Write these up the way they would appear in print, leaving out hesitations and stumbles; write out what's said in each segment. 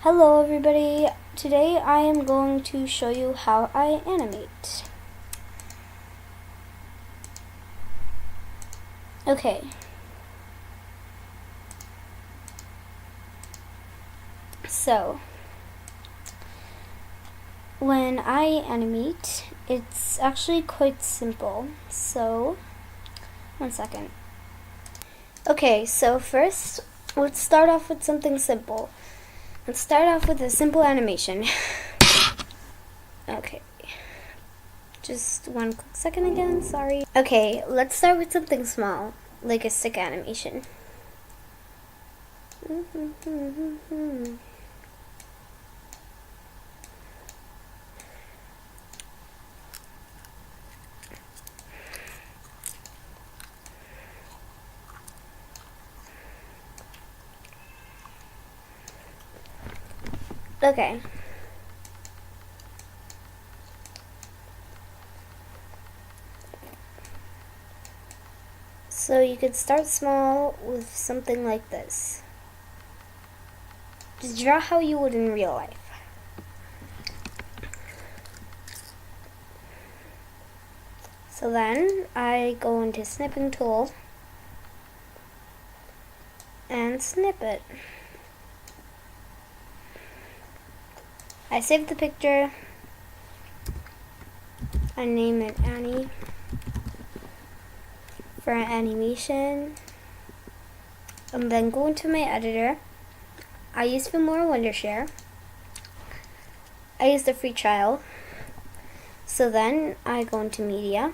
Hello everybody, today I am going to show you how I animate. Okay. So, when I animate, it's actually quite simple. So, one second. Okay, so first, let's start off with something simple. Let's start off with a simple animation. Okay. Just one quick second again, sorry. Okay, let's start with something small, like a stick animation. Okay. So you could start small with something like this. Just draw how you would in real life. So then I go into snipping tool and snip it. I save the picture. I name it Annie for animation. And then go into my editor. I use Filmora Wondershare. I use the free trial. So then I go into media,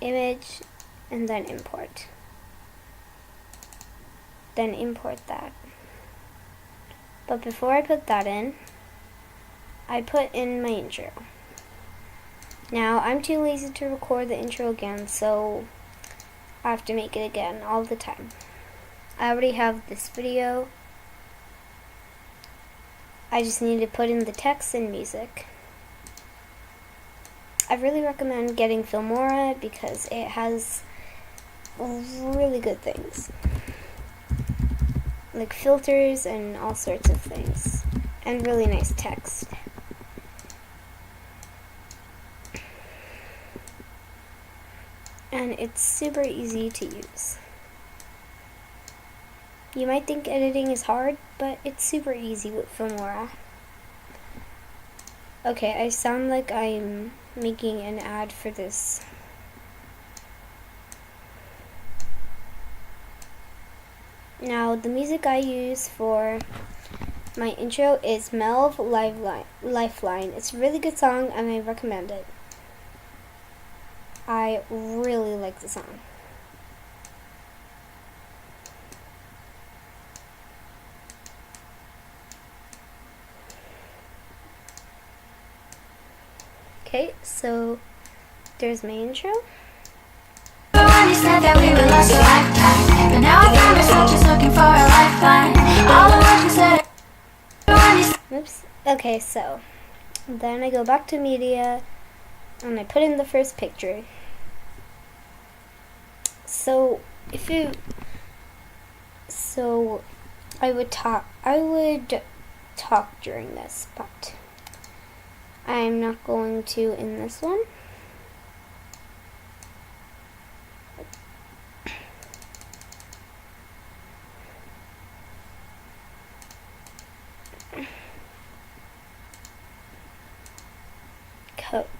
image, and then import. Then import that. But before I put that in, I put in my intro. Now, I'm too lazy to record the intro again, so I have to make it again all the time. I already have this video. I just need to put in the text and music. I really recommend getting Filmora because it has really good things. Like filters and all sorts of things. And really nice text. And it's super easy to use. You might think editing is hard, but it's super easy with Filmora. Okay, I sound like I'm making an ad for this. Now, the music I use for my intro is Melv Lifeline. It's a really good song and I recommend it. I really like the song. Okay, so there's my intro. When you said that we were lost a lifetime, but now I found myself just looking for a lifeline. All the words you said. Oops. Okay, so then I go back to media and I put in the first picture. So I would talk during this, but I'm not going to in this one.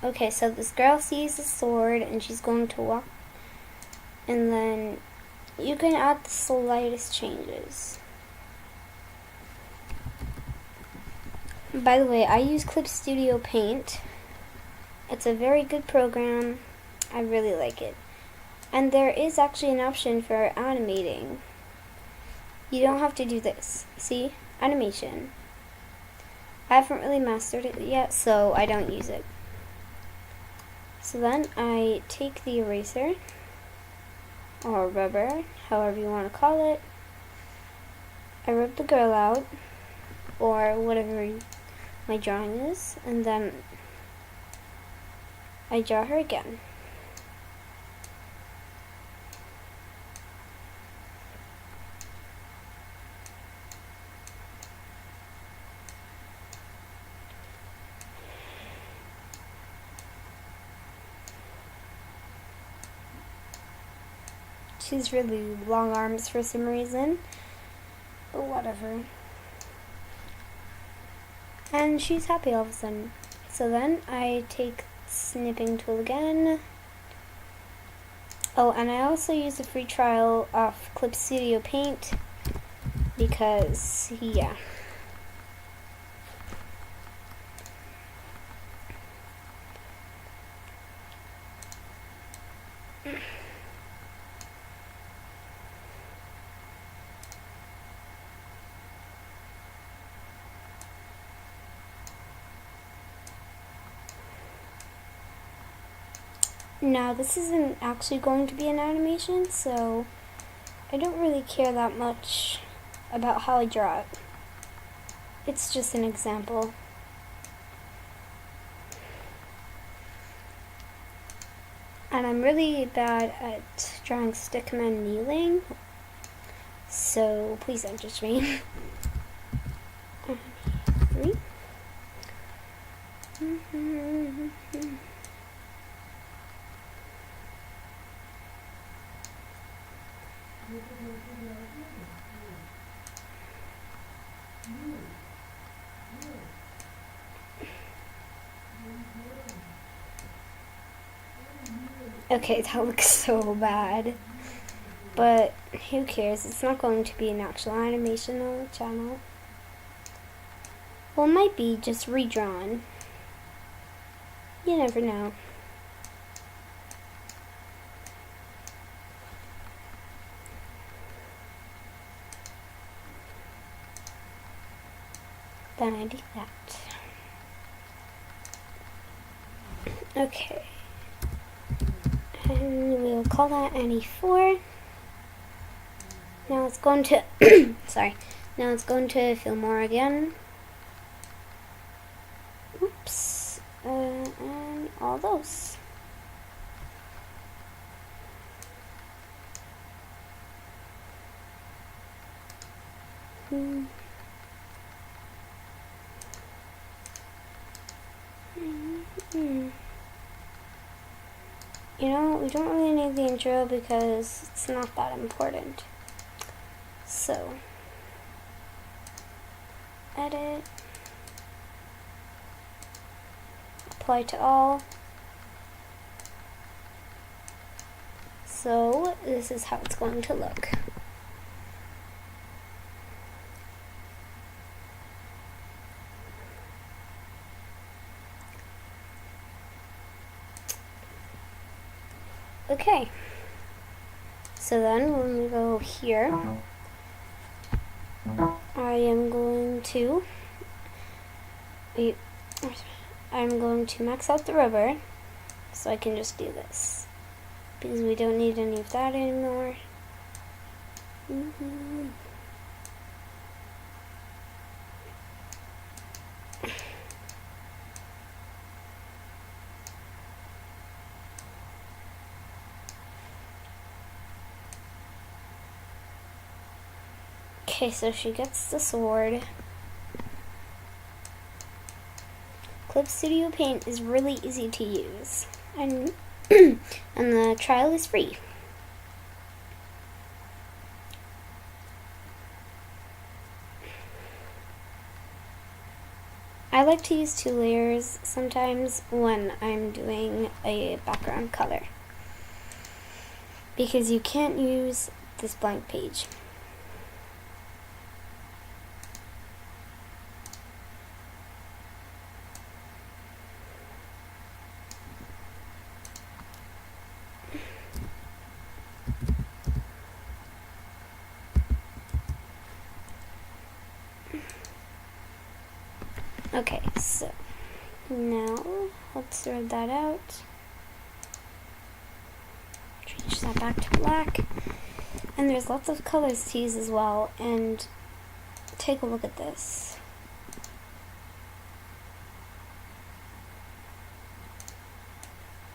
Okay, so this girl sees a sword and she's going to walk, and then you can add the slightest changes. By the way, I use Clip Studio Paint. It's a very good program. I really like it. And there is actually an option for animating. You don't have to do this. See? Animation. I haven't really mastered it yet, so I don't use it. So then I take the eraser, or rubber, however you want to call it. I rub the girl out, or whatever my drawing is, and then I draw her again. She's really long arms for some reason, but whatever. And she's happy all of a sudden. So then I take snipping tool again. Oh, and I also use a free trial of Clip Studio Paint because, yeah. Now, this isn't actually going to be an animation, so I don't really care that much about how I draw it. It's just an example. And I'm really bad at drawing stickman kneeling, so please don't judge me. 3. Okay, that looks so bad. But who cares? It's not going to be an actual animation on the channel. Well, it might be just redrawn. You never know. Then I do that. Okay. And we'll call that Annie 4. Now it's going to sorry. Now it's going to fill more again. Oops. And all those. You know, we don't really need the intro because it's not that important. So, edit, apply to all. So, this is how it's going to look. Okay, so then when we go here, I am going to max out the rubber so I can just do this because we don't need any of that anymore. Okay, so she gets the sword. Clip Studio Paint is really easy to use, and and the trial is free. I like to use 2 layers sometimes when I'm doing a background color because you can't use this blank page. Okay, so now let's thread that out. Change that back to black. And there's lots of colors to use as well. And take a look at this.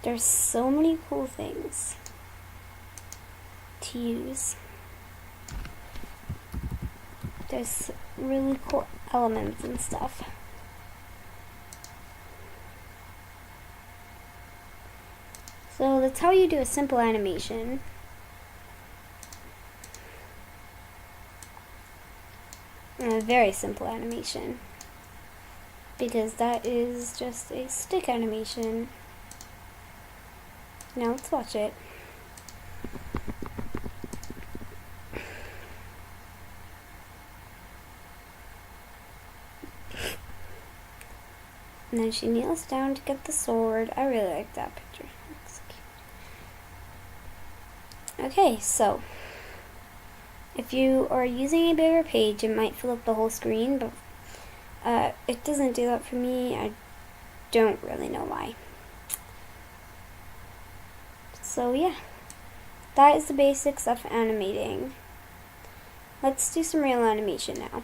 There's so many cool things to use. There's really cool elements and stuff. So that's how you do a simple animation. a very simple animation, because that is just a stick animation. Now let's watch it. And then she kneels down to get the sword. I really like that picture. Looks cute. Okay, so if you are using a bigger page, it might fill up the whole screen, but it doesn't do that for me. I don't really know why. So yeah, that is the basics of animating. Let's do some real animation now,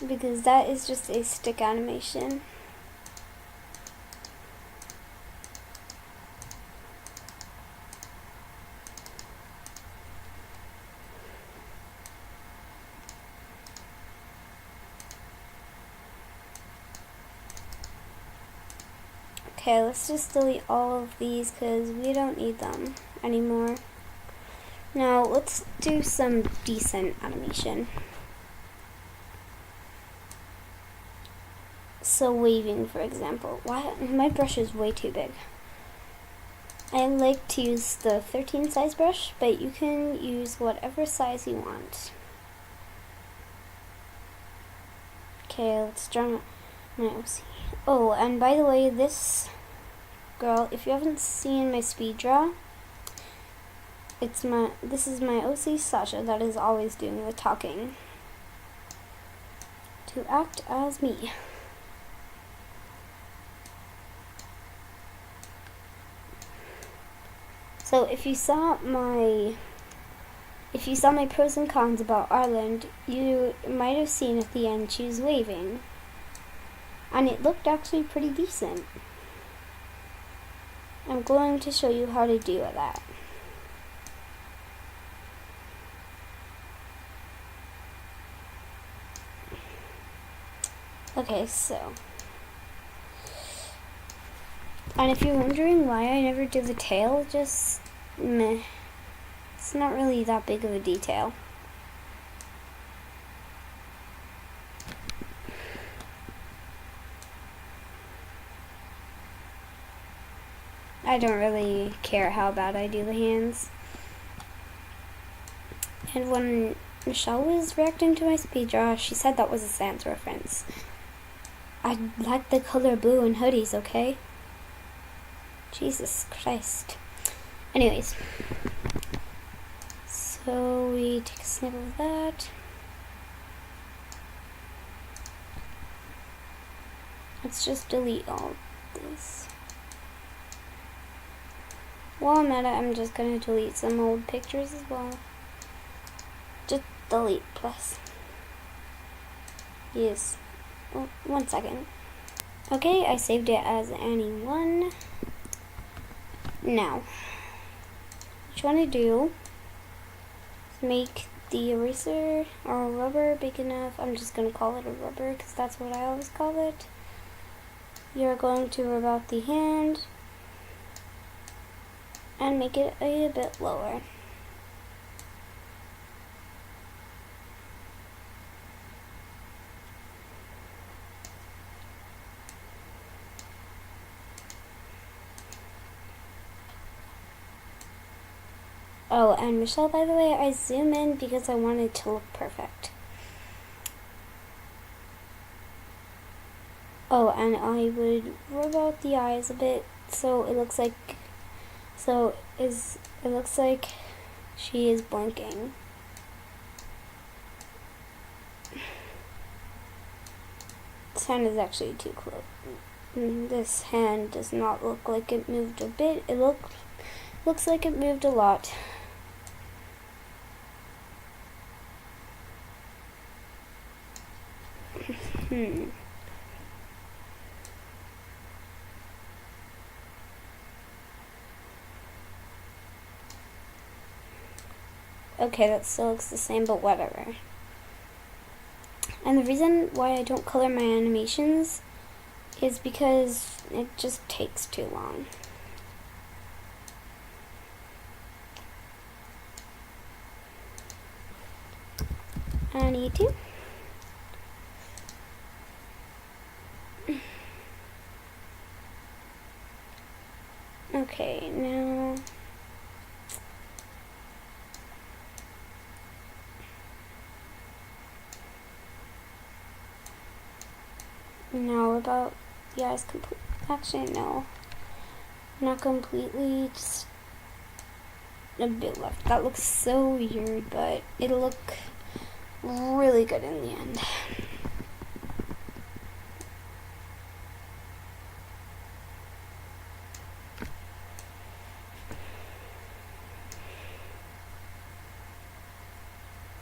because that is just a stick animation. Okay, let's just delete all of these because we don't need them anymore. Now let's do some decent animation. So waving, for example. Why my brush is way too big. I like to use the 13 size brush, but you can use whatever size you want. Okay, let's draw my OC. Oh, and by the way, this girl, if you haven't seen my speed draw, this is my OC Sasha that is always doing the talking to act as me. So if you saw my pros and cons about Ireland, you might have seen at the end she was waving, and it looked actually pretty decent. I'm going to show you how to do that. Okay, so, and if you're wondering why I never do the tail, just meh. It's not really that big of a detail. I don't really care how bad I do the hands. And when Michelle was reacting to my speed draw, she said that was a Sans reference. I like the color blue in hoodies, okay? Jesus Christ. Anyways. So we take a snip of that. Let's just delete all this. While I'm at it, I'm just going to delete some old pictures as well. Just delete, plus. Yes. Oh, 1 second. Okay, I saved it as Annie1. Now, what you want to do is make the eraser or rubber big enough. I'm just going to call it a rubber because that's what I always call it. You're going to rub out the hand and make it a bit lower. Oh, and Michelle, by the way, I zoom in because I want it to look perfect. Oh, and I would rub out the eyes a bit so it looks like she is blinking. This hand is actually too close. This hand does not look like it moved a bit. It looks like it moved a lot. Okay, that still looks the same, but whatever. And the reason why I don't color my animations is because it just takes too long. Annie too. Okay, now about the eyes complete. Actually, no, not completely. Just a bit left. That looks so weird, but it'll look really good in the end.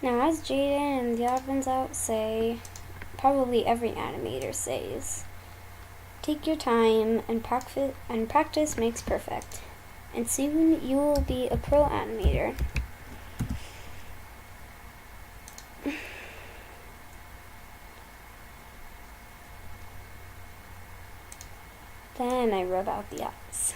Now, as Jaden and the Advents out say, probably every animator says, take your time and practice makes perfect. And soon you will be a pro animator. Then I rub out the eyes.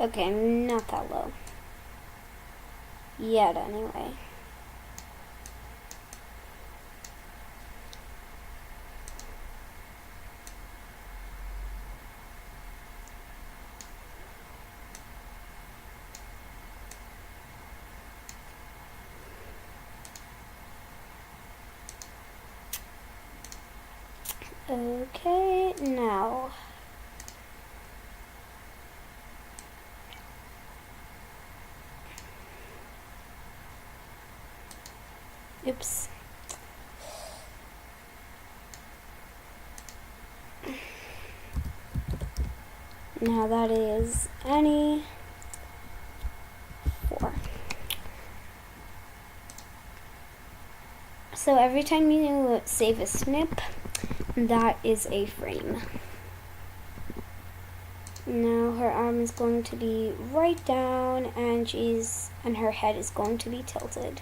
Okay, not that low. Yet, anyway. Okay, now. Oops. Now that is Annie 4. So every time you save a snip, that is a frame. Now her arm is going to be right down and her head is going to be tilted.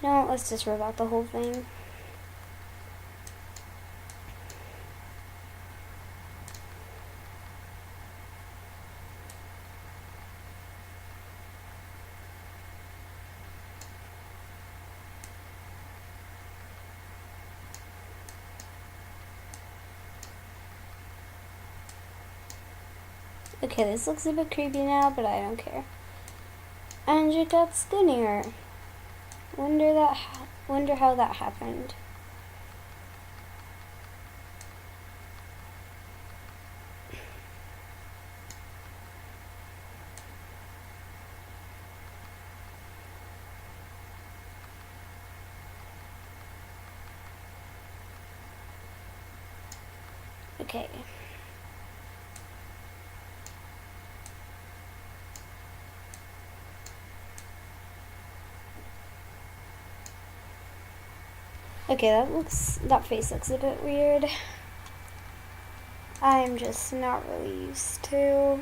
Now let's just rub out the whole thing. Okay, this looks a bit creepy now, but I don't care. And it got skinnier. Wonder how that happened. Okay. Okay, that face looks a bit weird. I'm just not really used to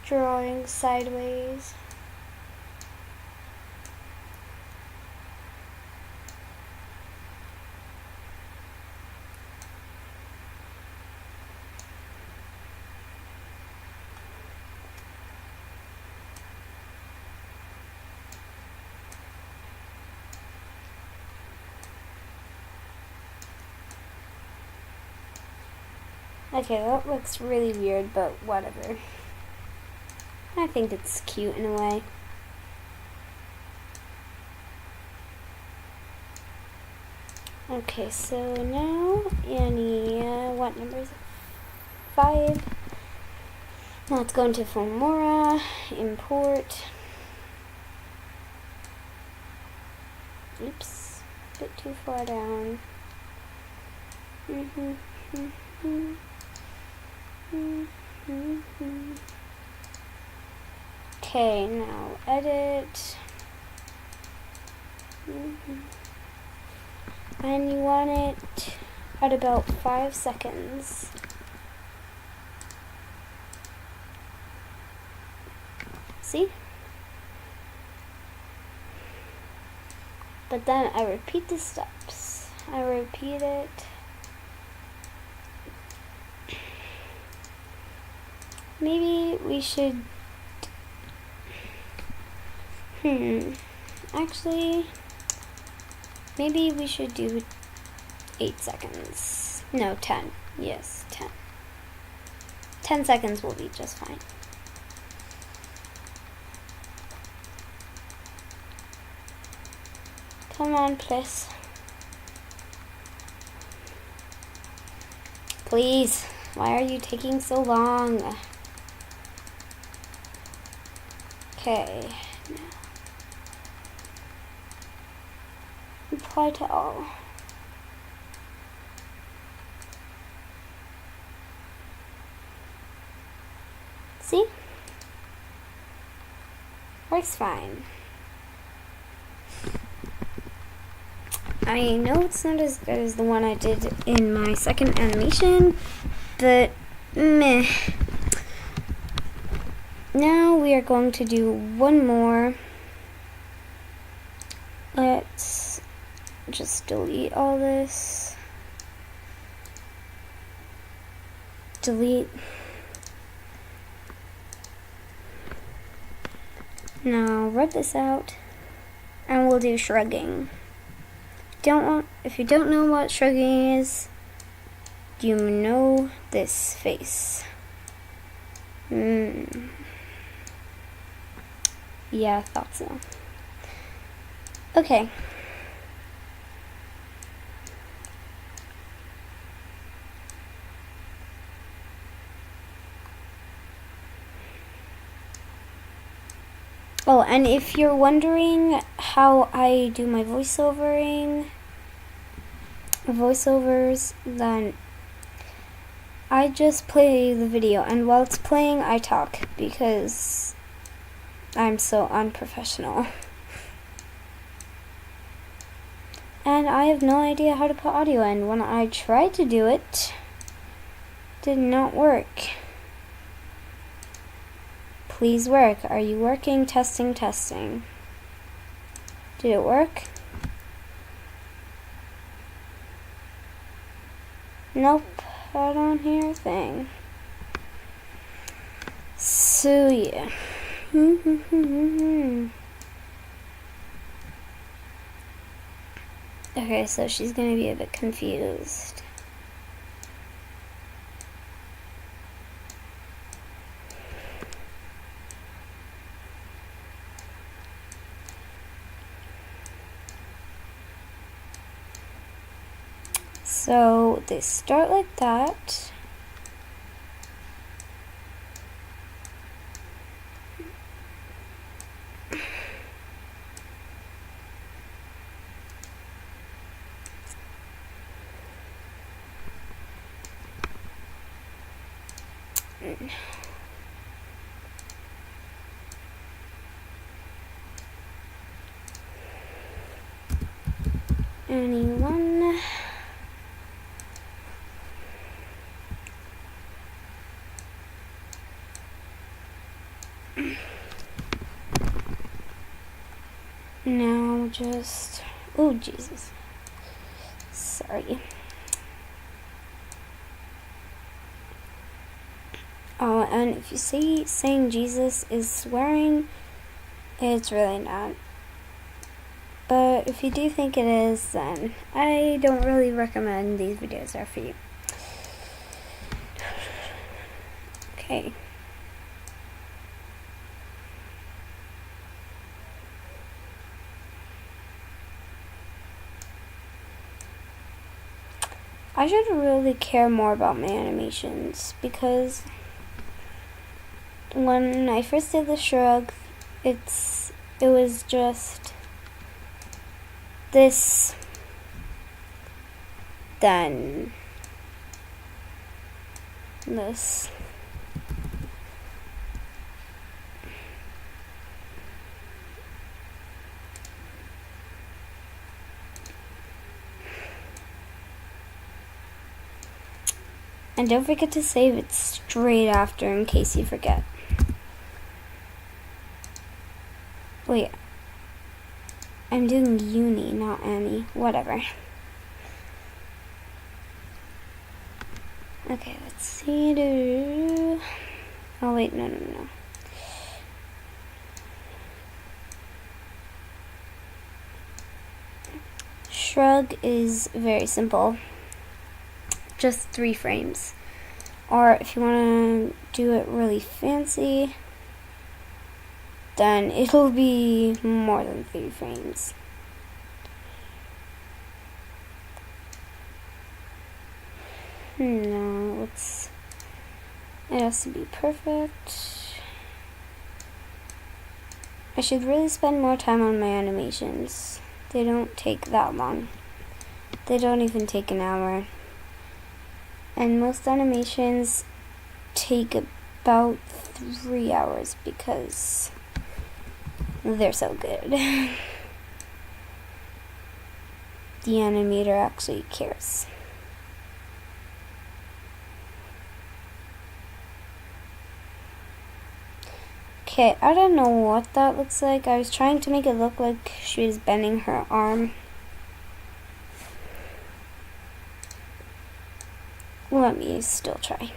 drawing sideways. Okay, that looks really weird, but whatever. I think it's cute in a way. Okay, so now Annie, what number is it? 5. Now let's go into Filmora, import. Oops, a bit too far down. Okay, now edit. And you want it at about 5 seconds. See? But then I repeat the steps. I repeat it. Maybe we should... Actually, maybe we should do 8 seconds. No, 10. Yes, 10. 10 seconds will be just fine. Come on, please. Please, why are you taking so long? Okay. Apply to all. See? Works fine. I know it's not as good as the one I did in my second animation, but meh. Now we are going to do one more. Let's just delete all this. Delete. Now rub this out, and we'll do shrugging. If you don't know what shrugging is, you know this face. Yeah, I thought so. Okay. Oh, and if you're wondering how I do my voiceovers, then I just play the video, and while it's playing, I talk because I'm so unprofessional. And I have no idea how to put audio in. When I tried to do it, did not work. Please work. Are you working? Testing, testing. Did it work? Nope. I don't hear a thing. So yeah. Okay, so she's gonna be a bit confused. So they start like that. Anyone? Now just, oh Jesus, sorry. Oh, and if you see saying Jesus is swearing, it's really not. But if you do think it is, then I don't really recommend these videos are for you. Okay. I should really care more about my animations, because when I first did the shrug, it was just this, then this. And don't forget to save it straight after in case you forget. Wait, I'm doing uni, not Annie. Whatever. Okay, let's see. Oh wait, no. Shrug is very simple. Just 3 frames. Or if you want to do it really fancy, then it'll be more than 3 frames. No, it has to be perfect. I should really spend more time on my animations. They don't take that long. They don't even take an hour. And most animations take about 3 hours because they're so good. The animator actually cares. Okay, I don't know what that looks like. I was trying to make it look like she was bending her arm. Let me still try.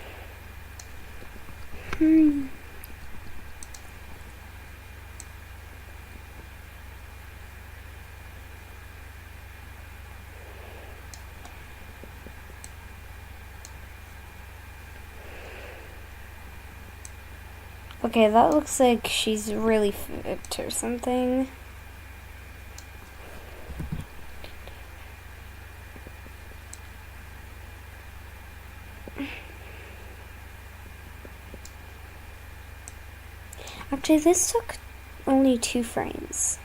Okay, that looks like she's really fit or something. Actually, this took only 2 frames.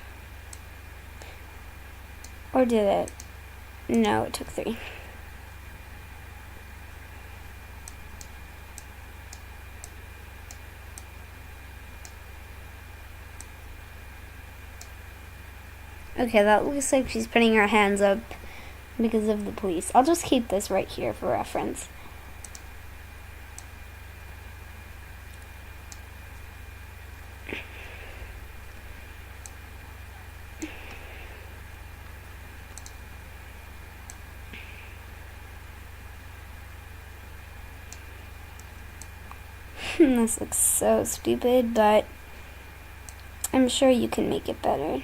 Or did it? No, it took 3. Okay, that looks like she's putting her hands up because of the police. I'll just keep this right here for reference. This looks so stupid, but I'm sure you can make it better.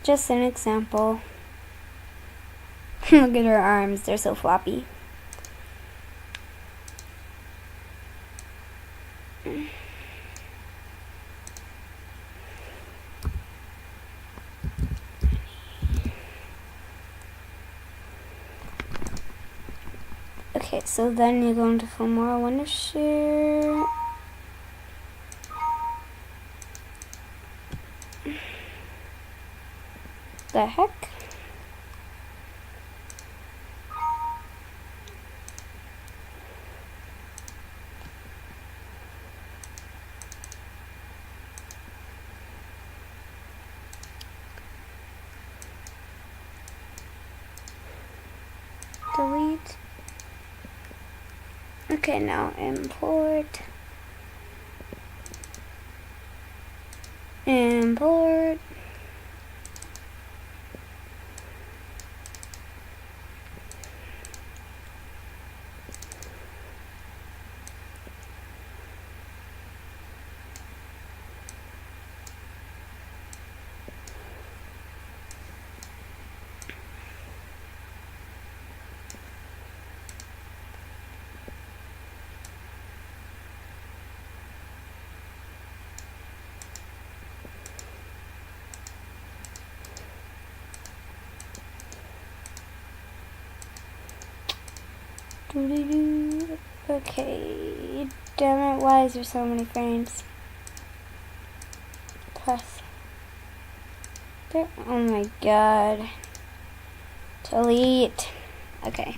Just an example. Look at her arms, they're so floppy. Okay, so then you're going to film more. I want to share. The heck? Delete. Okay, now import. Import. Okay, damn it, why is there so many frames? Plus. There, oh my god. Delete. Okay.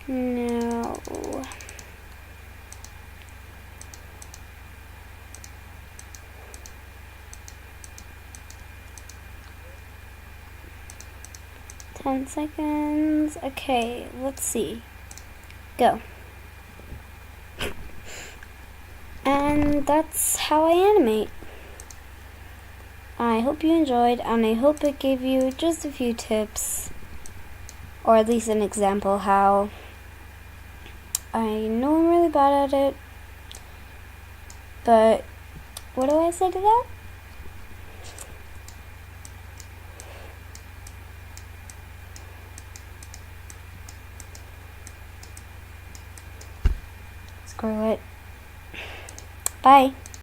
No. 10 seconds. Okay, let's see. Go. And that's how I animate. I hope you enjoyed, and I hope it gave you just a few tips, or at least an example how. I know I'm really bad at it, but what do I say to that? Screw it. Bye.